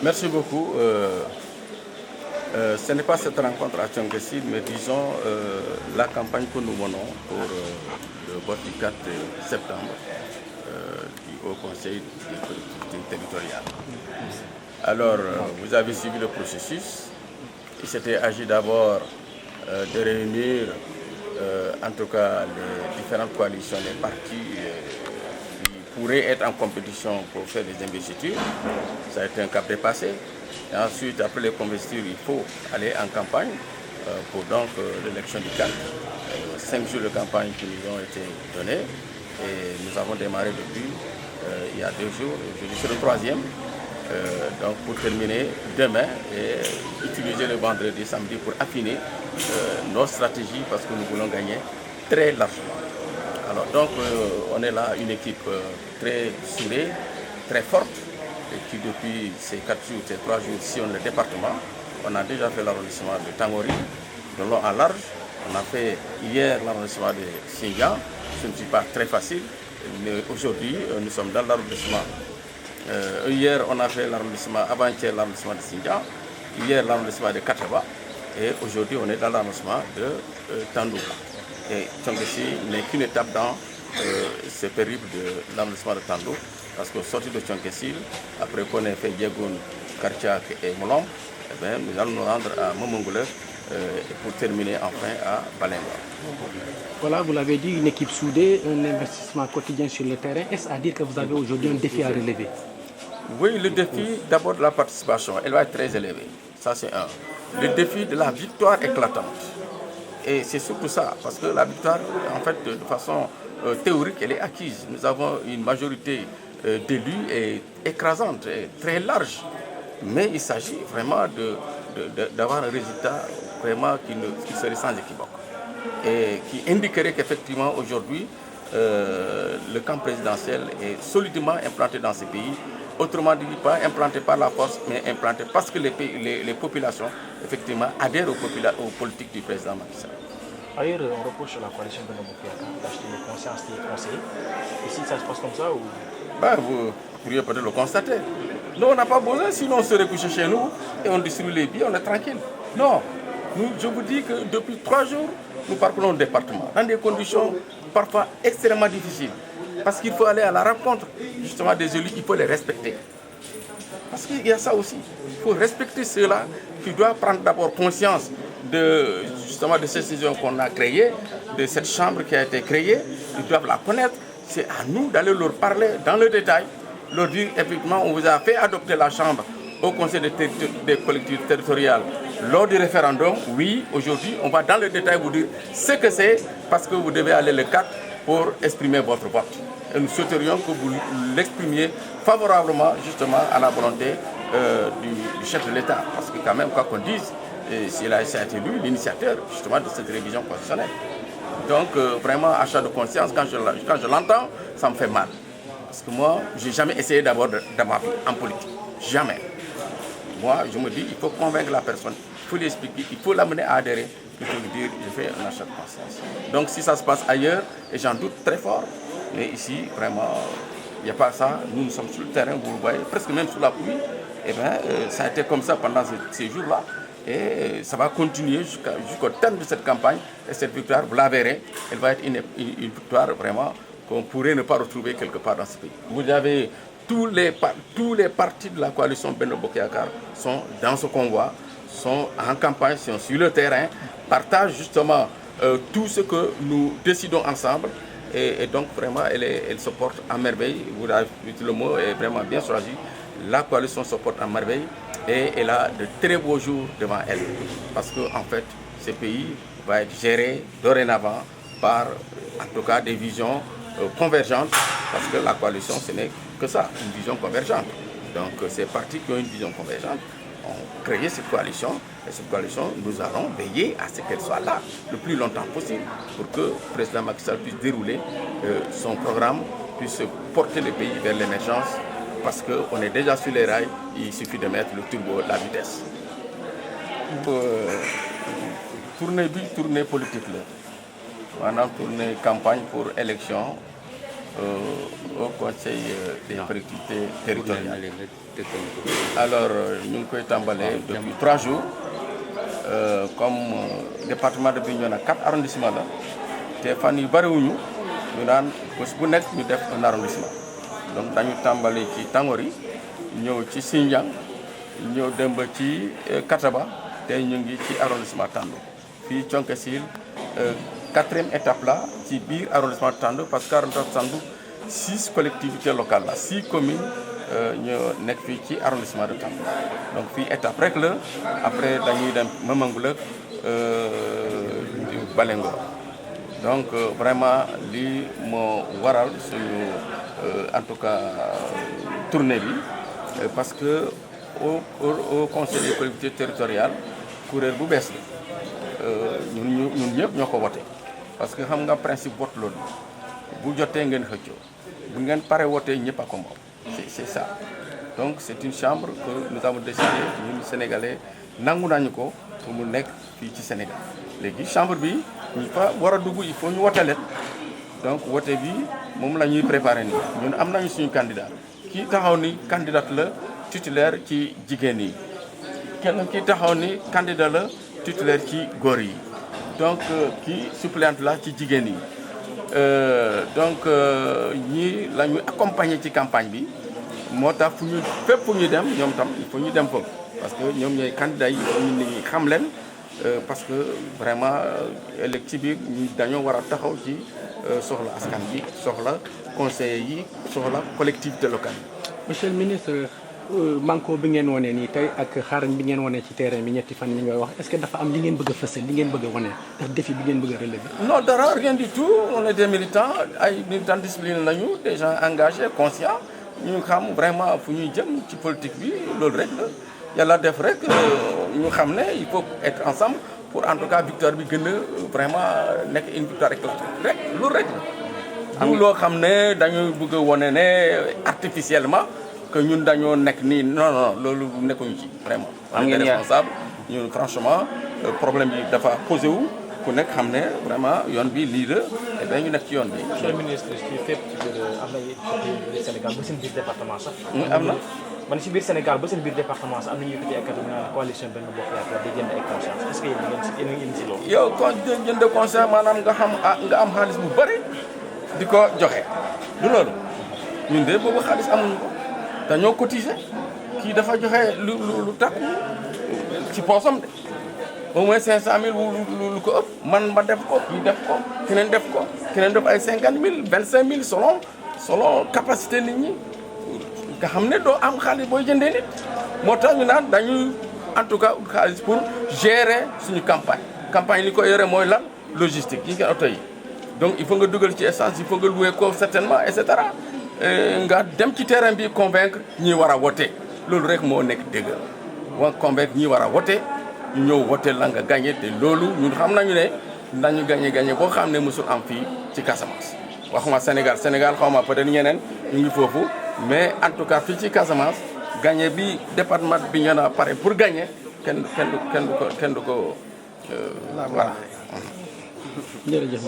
Merci beaucoup. Ce n'est pas cette rencontre à Tchonguessil, mais disons la campagne que nous menons pour le vote du 4 septembre du Haut Conseil des collectivités territoriales. Alors, vous avez suivi le processus. Il s'était agi d'abord de réunir, en tout cas, les différentes coalitions, les partis qui pourraient être en compétition pour faire des investitures. Ça a été un cap dépassé. Et ensuite, après les investitures, il faut aller en campagne pour donc l'élection du 4. 5 jours de campagne qui nous ont été donnés et nous avons démarré depuis il y a 2 jours. Aujourd'hui, c'est le 3e. Donc pour terminer demain et utiliser le vendredi, samedi pour affiner nos stratégies parce que nous voulons gagner très largement. Alors donc on est là une équipe très soudée, très forte et qui depuis ces 4 jours, ces 3 jours sillonne le département. On a déjà fait l'arrondissement de Tangori, de long en large. On a fait hier l'arrondissement de Xinjiang. Ce ne n'est pas très facile, mais aujourd'hui nous sommes dans l'arrondissement. Hier, on a fait l'arrondissement, avant-hier, l'arrondissement de Xinjiang, hier, l'arrondissement de Kataba, et aujourd'hui, on est dans l'arrondissement de Tandouka. Et Tchonguessil n'est qu'une étape dans ce périple de l'arrondissement de Tandou, parce qu'au sortir de Tchonguessil, après qu'on ait fait Diegoun, Kartiak et Molom, eh bien, nous allons nous rendre à Momongoulef pour terminer enfin à Balenga. Voilà, vous l'avez dit, une équipe soudée, un investissement quotidien sur le terrain. Est-ce à dire que vous avez aujourd'hui un défi à relever? Oui, le défi d'abord de la participation, elle va être très élevée. Ça, c'est un. Le défi de la victoire éclatante. Et c'est surtout ça, parce que la victoire, en fait, de façon théorique, elle est acquise. Nous avons une majorité d'élus écrasante, et très large. Mais il s'agit vraiment d'avoir un résultat vraiment qui serait sans équivoque. Et qui indiquerait qu'effectivement, aujourd'hui, le camp présidentiel est solidement implanté dans ce pays. Autrement dit, pas implanté par la force, mais implanté parce que les populations, effectivement, adhèrent aux politiques du président Macky Sall. Ailleurs, on reproche à la coalition de Bokuyaka d'acheter les consciences des conseillers. Ici, ça se passe comme ça ou... Vous pourriez peut-être le constater. Nous, on n'a pas besoin, sinon on serait couché chez nous et on distribue les billets, on est tranquille. Non, je vous dis que depuis 3 jours, nous parcourons le département dans des conditions parfois extrêmement difficiles. Parce qu'il faut aller à la rencontre justement des élus, il faut les respecter. Parce qu'il y a ça aussi. Il faut respecter ceux-là qui doivent prendre d'abord conscience justement de cette décision qu'on a créée, de cette chambre qui a été créée. Ils doivent la connaître. C'est à nous d'aller leur parler dans le détail, leur dire effectivement on vous a fait adopter la chambre au Conseil des collectivités territoriales lors du référendum. Oui, aujourd'hui, on va dans le détail vous dire ce que c'est parce que vous devez aller le 4 pour exprimer votre vote. Et nous souhaiterions que vous l'exprimiez favorablement justement à la volonté du chef de l'État. Parce que quand même, quoi qu'on dise, s'il a été élu, l'initiateur justement de cette révision constitutionnelle. Donc vraiment, achat de conscience, quand je l'entends, ça me fait mal. Parce que moi, je n'ai jamais essayé d'abord dans ma vie en politique. Jamais. Moi, je me dis, il faut convaincre la personne, il faut lui expliquer, il faut l'amener à adhérer. Il faut lui dire, je fais un achat de conscience. Donc si ça se passe ailleurs, et j'en doute très fort, mais ici, vraiment, il n'y a pas ça. Nous sommes sur le terrain, vous le voyez, presque même sous la pluie. Et bien, ça a été comme ça pendant ces jours-là. Et ça va continuer jusqu'au terme de cette campagne. Et cette victoire, vous la verrez, elle va être une victoire vraiment qu'on pourrait ne pas retrouver quelque part dans ce pays. Vous avez tous les partis de la coalition Benno Bokk Yakaar sont dans ce convoi, sont en campagne, sont sur le terrain, partagent justement tout ce que nous décidons ensemble. Et donc vraiment, elle se porte à merveille. Vous avez vu, le mot est vraiment bien choisi. La coalition se porte à merveille et elle a de très beaux jours devant elle. Parce qu'en fait, ce pays va être géré dorénavant par, en tout cas, des visions convergentes. Parce que la coalition, ce n'est que ça, une vision convergente. Donc ces partis qui ont une vision convergente ont créé cette coalition. Et cette coalition, nous allons veiller à ce qu'elle soit là le plus longtemps possible pour que le président Macky Sall puisse dérouler son programme, puisse porter le pays vers l'émergence. Parce qu'on est déjà sur les rails, il suffit de mettre le turbo, la vitesse. Tournée politique, tournée campagne pour élection au conseil des collectivités territoriales. Alors ñu ngi koy tàmbalee depuis 3 jours comme département de Bignona 4 arrondissements la te fan yu bariwuñu ñu naan bés bu nekk ñu def un arrondissement donc dañu tàmbali ci Tangori ñëw ci Sindian ñëw dem ba ci Kataba te ñu ngi ci arrondissement Tando fii Thionck Essyl 4e étape la ci biir arrondissement Tando parce que arrondissement Tando 6 collectivités locales la 6 communes ñoo nekk fii ci arrondissement de Tando donc fii étape rek la après dañuy dem Mamangoulo Balengor donc vraiment lii moo waral suñu en tout cas tournée bi parce que au conseil des collectivités territoriales kuréel bu bees la ñun ñëpp ñoo ko wote parce que xam nga principe vote loolu bu jotee ngeen xëccoo bu ngeen pare wotee ñëpp a ko moom c'est ça donc c'est une chambre que nous avons décidé ñun sénégalais nangu nañu ko pour mu nekk fii ci Sénégal léegi chambre bi ñu fa war a dugg il faut ñu wote leen donc wote bi moom la ñuy préparer nii ñun am nañu suñu candidat kii taxaw ni candidat la titulaire ci jigéen yi kenn kii taxaw ni candidat la titulaire ci góor yi donc kii suppléante la ci jigéen yi donc ñii la ñu accompagner ci campagne bi moo tax fu ñu fépp fu ñu dem ñoom tam il faut ñu dem fa parce que ñoom ñooy candidats yi ñu nit ñi xam leen parce que vraiment ëllëg ci biir ñu dañoo war a taxaw ci soxla askan bi soxla conseillers yi soxla collectivité locale yi. Monsieur le ministre manko bi ngeen wane nii tey ak xaarañ bi ngeen wane ci terrain bi ñetti fan yi ngay wax est-ce que dafa am li ngeen bëgg a fësal li ngeen bëgg a wane ndax défi bi ngeen bëgg a relever. non dara rien du tout on est des militants ay militants disciplinés lañu des gens engagés conscients ñu xam vraiment fu ñuy jëm ci politique bi loolu rek la yàlla def rek ñu xam ne il faut être ensemble pour en tout cas victoire bi gën a vraiment nekk une victoire éclatante rek loolu rek la. am loo xam ne dañu bëgg a wane ne artificiellement. que ñun dañoo nekk nii non loolu nekkuñu ci vraiment. am ngeen responsable ñun franchement problème yi dafa posé wu ku nekk xam ne vraiment yoon bi lii la et bien ñu nekk ci yoon bi. monsieur le ministre ci fépp ci biir am na biir Sénégal ba seen biir département sax. am na. man si biir Sénégal ba seen biir département sax am na ñu yëkkati ay kàddu naan coalition Benno Bokk Yaakaar di jënd ay conscience est-ce que yéen a ngi si loolu. yow kon jënd conscience maanaam nga am xaalis bu bëri di ko joxe du loolu ñun de boobu xaalis amuñu ko. dañoo cotiser kii dafa joxe lu takku ci poosam de au moins 500000 lu ko ëpp man ma def ko kii def ko keneen def ko keneen def ay 50000 25000 selon capacité nit ñi nga xam ne doo am xaalis booy jëndee nit moo tax ñu naan dañuy en tout cas xaalis pour gérer suñu campagne li ko yore mooy lan logistique yi nga oto yi donc il faut nga dugal ci essence il faut nga louer ko certainement et cetera nga dem ci terrain bi convaincre ñi war a wote loolu rek moo nekk dëgg wa convaincre ñi war a wote ñu ñëw wote la nga gagné te loolu ñun xam nañu ne dañu gagné boo xam ne mosul am fii ci Casamance. waxuma Sénégal xaw ma peut-être ñeneen ñu ngi foofu mais en tout cas fii ci Casamance gagné bi département bi ñu na pare pour gagner kenn du ko voilà. jërëjëf.